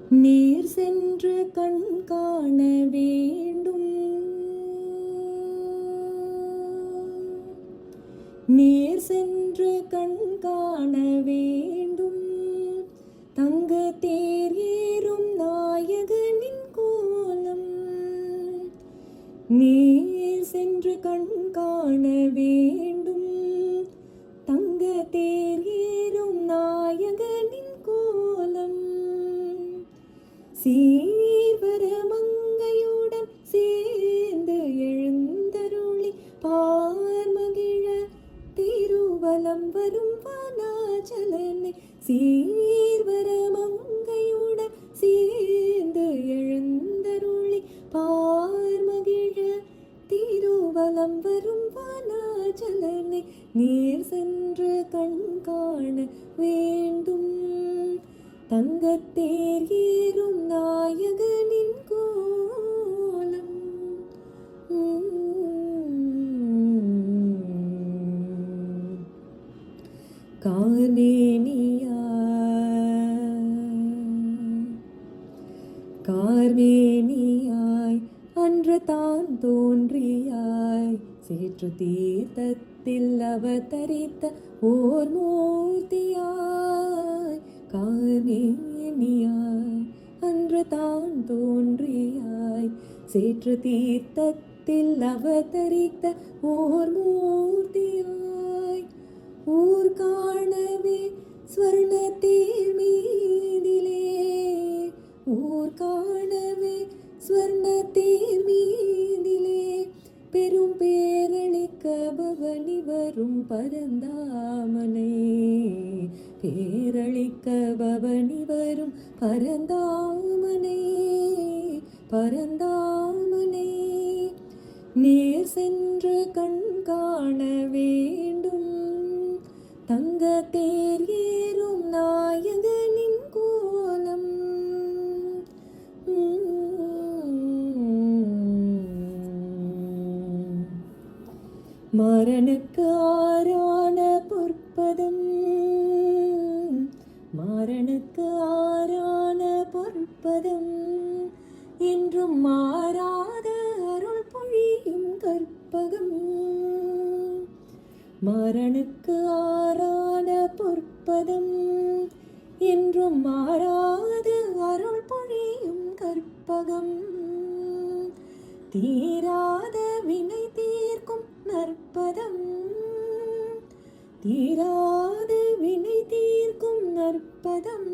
நேர் சென்று கண் காண வேண்டும். நேர் சென்று கண் காண வேண்டும். தங்க தேர் ஏறும் நாயகனின் கோலம். நேர் சென்று கண் காண வேண்டும். தங்க தேர் ஏறும் நாயகனின் கோலம். சீர்வர மங்கையுடன் சேர்ந்து எழுந்தருளி பார்மகிழ திருவலம் வரும் வானாச்சலனை. சீர்வர மங்கையுடன் சேர்ந்து எழுந்தருளி பார்மகிழ திருவலம் வரும் வானாச்சலனை. நீர் சென்று கண் காண வேண்டும். தங்கத்தேர் ஏறும் நாயகனின் கோலம். கார்மேனியாய் அன்று தான் தோன்றியாய் சேற்று தீர்த்தத்தில் அவதரித்த ஓர் மூர்த்தியாய். கார்மேனியாய் அன்று தான் தோன்றியாய் சேற்று தீர்த்தத்தில் அவதரித்த ஓர் மூர்த்தியாய். ஊர் காணவே ஸ்வர்ண தேர் மீதிலே. ஊர் காணவே ஸ்வர்ண தேர் மீதிலே. பெரும் பேரளிக்க பவனி வரும் பரந்தாமனை. பேரளிக்க பவனி வரும் பரந்தாமனை. பரந்தாமனை. நேர் சென்று கண் காண வேண்டும். தங்க தேர் ஏறும் நாயகனின் கோலம். மாறனுக்கு ஆறான பொற்பதம். மாறனுக்கு ஆறான பொற்பதம். என்றும் மாறாத அருள் பொழியும் கற்பகம். மாறனுக்கு ஆறான பொற்பதம். என்றும் மாறாத அருள் பொழியும் கற்பகம். தீராத வினை தீர்க்கும் நற்பதம். தீராத வினை தீர்க்கும் நற்பதம்.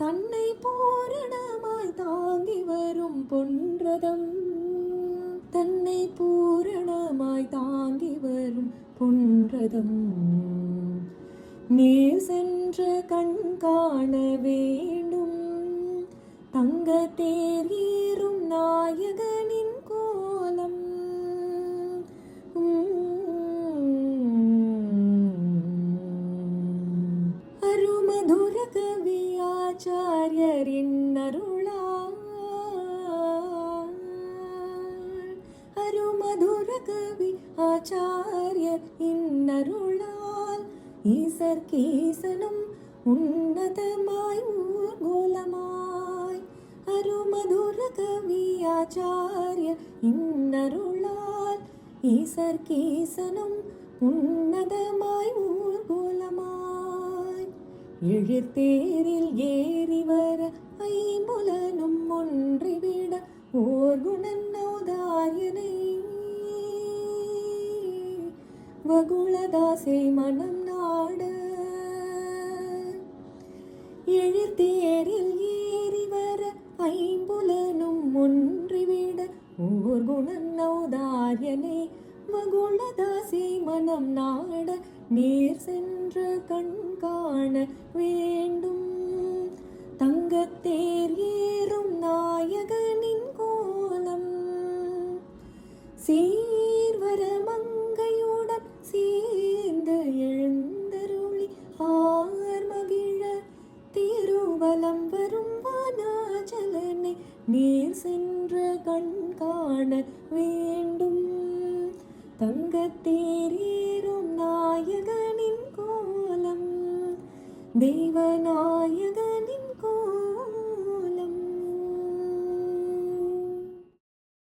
தன்னை பூரணமாய் தாங்கி வரும் பொன்றதம். தன்னை பூரணமாய் தாங்கி வரும் பொன்றதம். நேர் சென்று கண் காண வேண்டும். தங்க தேர் ஏறும் நாயகனின் கோலம். அருமதுர கவி ஆச்சாரியரின் அருளால். அருமதுர கவி ஆச்சாரியர் இன்னருளால். ஈசர் கீசனும் உன்னதமாய் ஊர்கோலமாய். அருமதுர கவி ஆச்சாரியர் இன்னருளால். ஈசர் கீசனும் உன்னதமாய் ஊர்கோலமாய். எழிற்தேரில் ஏறி வர ஐம்புலனும் ஒன்றிவிட ஓர் குணன் ஔதாரியனை. வகுளதாசை மனம் நாட. எழிற்தேரில் ஏறி வர ஐம்புலனும் ஒன்றிவிட ஓர் குணன் ஔதாரியனை. வகுளதாசை மனம் நாட. நேர் சென்று கண் காண வேண்டும். தங்கத்தேர் ஏறும் நாயகனின் கோலம். சீர்வர மங்கையுடன் சேர்ந்து எழுந்தருளி ஆர்மகிழ திருவலம் வரும் வானாச்சலனை. நேர் சென்று கண் காண வேண்டும். தங்கத்தேர் ஏறும் நாயகனின் கோலம். தெய்வநாயக